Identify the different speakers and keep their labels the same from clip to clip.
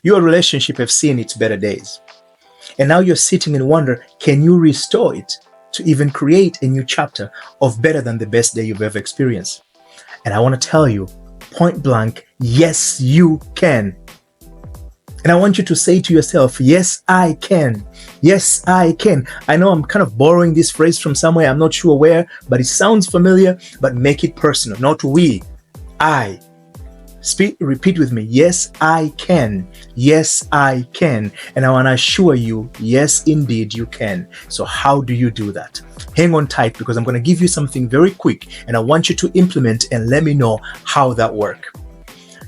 Speaker 1: Your relationship have seen its better days. And now you're sitting and wonder, can you restore it to even create a new chapter of better than the best day you've ever experienced? And I want to tell you, point blank, yes, you can. And I want you to say to yourself, yes, I can. Yes, I can. I know I'm kind of borrowing this phrase from somewhere. I'm not sure where, but it sounds familiar. But make it personal. Not we. I. Repeat with me. Yes, I can. Yes, I can. And I want to assure you, yes, indeed, you can. So how do you do that? Hang on tight, because I'm going to give you something very quick and I want you to implement and let me know how that works.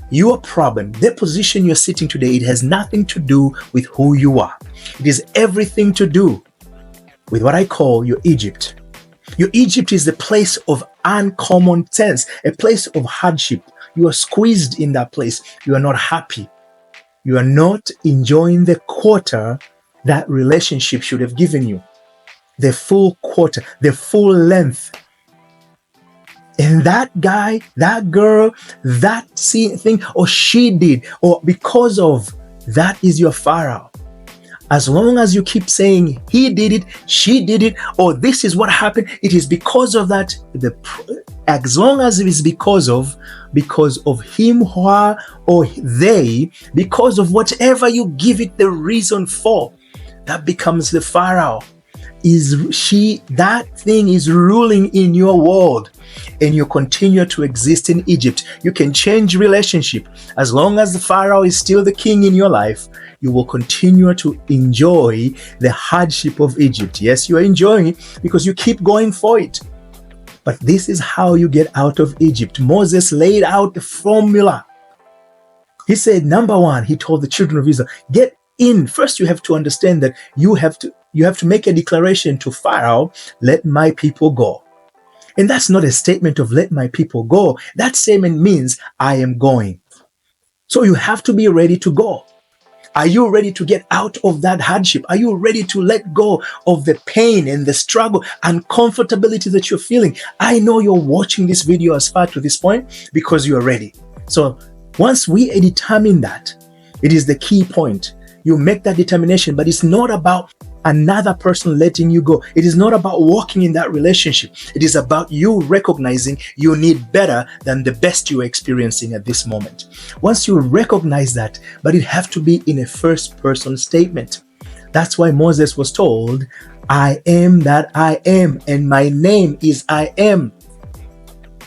Speaker 1: Your problem, the position you're sitting today, it has nothing to do with who you are. It is everything to do with what I call your Egypt. Your Egypt is the place of uncommon sense, a place of hardship. You are squeezed in that place. You are not happy. You are not enjoying the quarter that relationship should have given you. The full quarter, the full length. And that guy, that girl, that thing, or she did, or because of, that is your Pharaoh. As long as you keep saying he did it, she did it, or this is what happened, it is because of that. As long as it is because of him, her, or they, because of whatever you give it the reason for, that becomes the Pharaoh. That thing is ruling in your world, and you continue to exist in Egypt. You can change relationship. As long as the Pharaoh is still the king in your life, you will continue to enjoy the hardship of Egypt. Yes, you are enjoying it because you keep going for it. But this is how you get out of Egypt. Moses laid out the formula. He said, number one, he told the children of Israel, get in. First, you have to understand that you have to make a declaration to Pharaoh, let my people go. And that's not a statement of let my people go. That statement means I am going. So you have to be ready to go. Are you ready to get out of that hardship? Are you ready to let go of the pain and the struggle and comfortability that you're feeling? I know you're watching this video as far to this point because you are ready. So once we determine that, it is the key point. You make that determination, but it's not about another person letting you go. It is not about walking in that relationship. It is about you recognizing you need better than the best you are experiencing at this moment. Once you recognize that, but it have to be in a first person statement. That's why Moses was told, I am that I am, and my name is I am.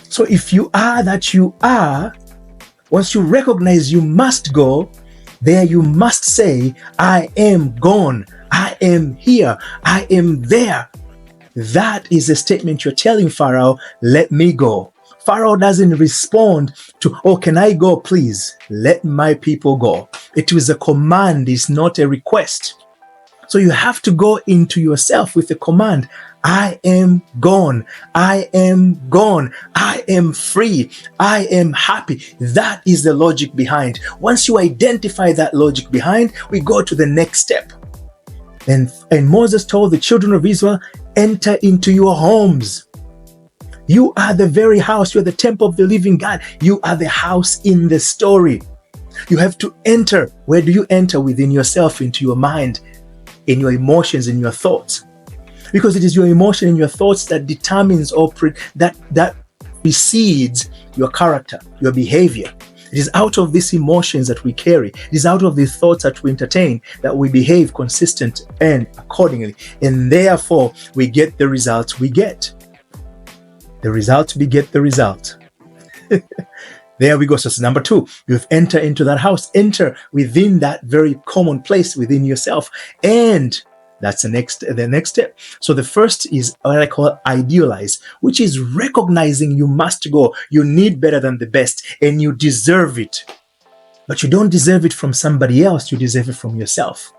Speaker 1: So if you are that you are, once you recognize you must go, there you must say, I am gone. I am here. I am there. That is a statement you're telling Pharaoh, let me go. Pharaoh doesn't respond to, oh, can I go, please? Let my people go. It was a command, it's not a request. So you have to go into yourself with a command. I am gone. I am gone. I am free. I am happy. That is the logic behind. Once you identify that logic behind, we go to the next step. And Moses told the children of Israel, enter into your homes. You are the very house. You are the temple of the living God. You are the house in the story. You have to enter. Where do you enter? Within yourself, into your mind, in your emotions, in your thoughts. Because it is your emotion and your thoughts that determines or that precedes your character, your behavior. It is out of these emotions that we carry. It is out of these thoughts that we entertain that we behave consistent and accordingly. And therefore, we get the results we get. The results beget the result. There we go. So it's number two. You've entered into that house. Enter within that very common place within yourself. And that's the next step. So the first is what I call idealize, which is recognizing you must go. You need better than the best and you deserve it. But you don't deserve it from somebody else. You deserve it from yourself.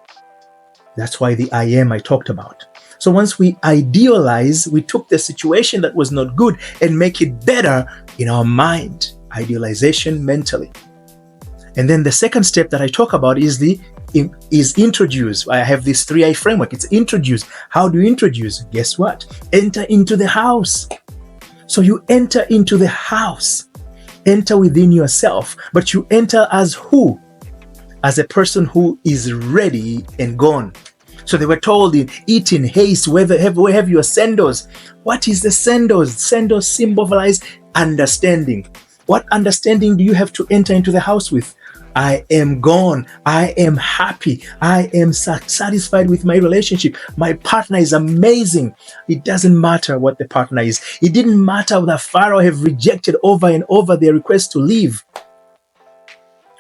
Speaker 1: That's why the I am I talked about. So once we idealize, we took the situation that was not good and make it better in our mind. Idealization mentally. And then the second step that I talk about is introduce. I have this 3I framework. It's introduce. How do you introduce? Guess what? Enter into the house. So you enter into the house. Enter within yourself. But you enter as who? as a person who is ready and gone. So they were told, eat in haste, where have your sandals. What is the sandals? Sandals symbolize understanding. What understanding do you have to enter into the house with? I am gone. I am happy. I am satisfied with my relationship. My partner is amazing. It doesn't matter what the partner is. It didn't matter that Pharaoh have rejected over and over their request to leave,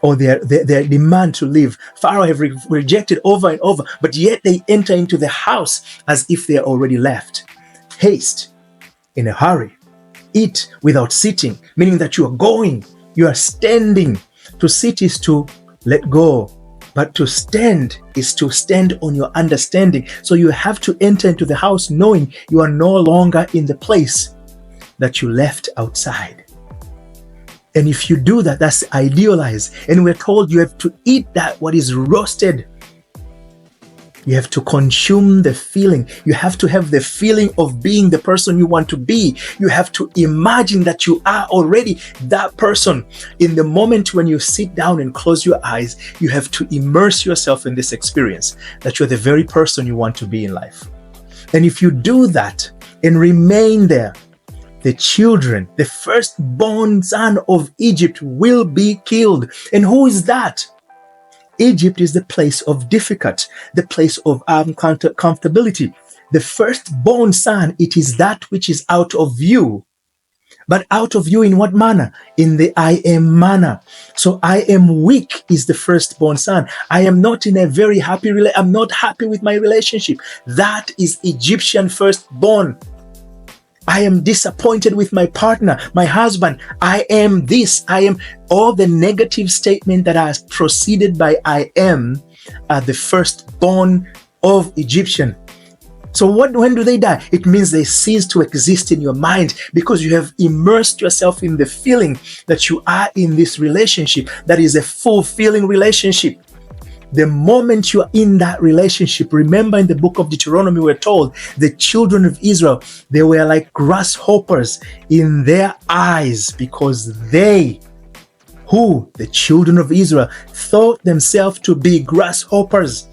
Speaker 1: or their demand to leave. Pharaoh have rejected over and over, but yet they enter into the house as if they are already left. Haste, in a hurry. Eat without sitting, meaning that you are going, you are standing. To sit is to let go, but to stand is to stand on your understanding. So you have to enter into the house knowing you are no longer in the place that you left outside. And if you do that, that's idealized. And we're told you have to eat that what is roasted. You have to consume the feeling. You have to have the feeling of being the person you want to be. You have to imagine that you are already that person. In the moment when you sit down and close your eyes, you have to immerse yourself in this experience that you're the very person you want to be in life. And if you do that and remain there, the children, the firstborn son of Egypt will be killed. And who is that? Egypt is the place of difficult, the place of comfortability. The firstborn son, it is that which is out of you. But out of you in what manner? In the I am manner. So I am weak is the firstborn son. I am not in a very happy relationship. I'm not happy with my relationship. That is Egyptian firstborn. I am disappointed with my partner, my husband. I am this. I am all the negative statement that has proceeded by I am the firstborn of Egyptian. So when do they die? It means they cease to exist in your mind because you have immersed yourself in the feeling that you are in this relationship that is a fulfilling relationship. The moment you are in that relationship, remember in the book of Deuteronomy, we're told the children of Israel, they were like grasshoppers in their eyes because they, the children of Israel, thought themselves to be grasshoppers.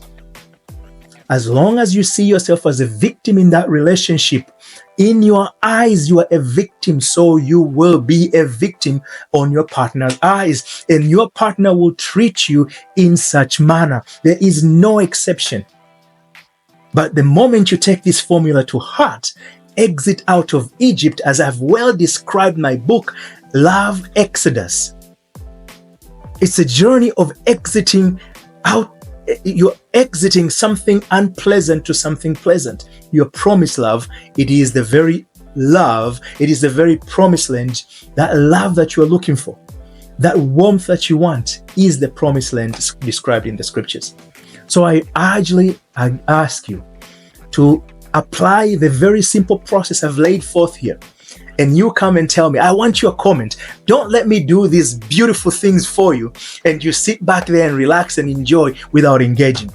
Speaker 1: As long as you see yourself as a victim in that relationship, in your eyes, you are a victim, so you will be a victim on your partner's eyes, and your partner will treat you in such manner. There is no exception. But the moment you take this formula to heart, exit out of Egypt, as I've well described my book, Love Exodus. It's a journey of exiting out. You're exiting something unpleasant to something pleasant. Your promised love, it is the very love, it is the very promised land, that love that you are looking for, that warmth that you want is the promised land described in the scriptures. So I ask you to apply the very simple process I've laid forth here. And you come and tell me, I want your comment. Don't let me do these beautiful things for you and you sit back there and relax and enjoy without engaging.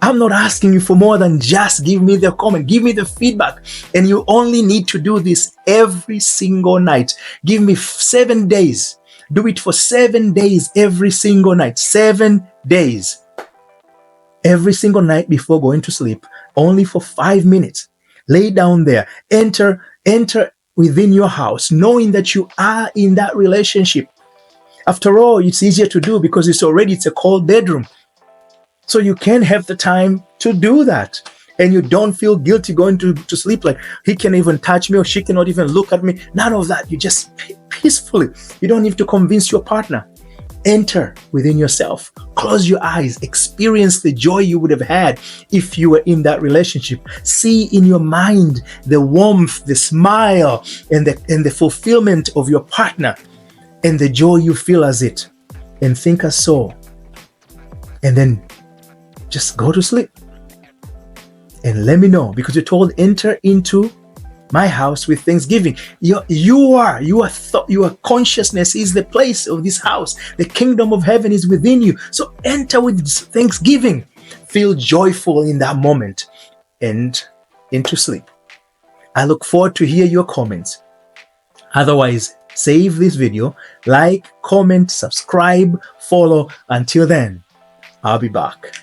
Speaker 1: I'm not asking you for more than just give me the comment, give me the feedback. And you only need to do this every single night. Give me 7 days. Do it for 7 days every single night. 7 days. Every single night before going to sleep, only for 5 minutes. Lay down there. Enter within your house, knowing that you are in that relationship. After all, it's easier to do because it's a cold bedroom. So you can have the time to do that. And you don't feel guilty going to sleep like he can even touch me or she cannot even look at me. None of that. You just peacefully. You don't need to convince your partner. Enter within yourself. Close your eyes. Experience the joy you would have had if you were in that relationship. See in your mind the warmth, the smile, and the fulfillment of your partner and the joy you feel as it. And think as so. And then just go to sleep. And let me know, because you're told enter into my house with thanksgiving. Your consciousness is the place of this house. The kingdom of heaven is within you. So enter with thanksgiving. Feel joyful in that moment and into sleep. I look forward to hear your comments. Otherwise, save this video, like, comment, subscribe, follow. Until then, I'll be back.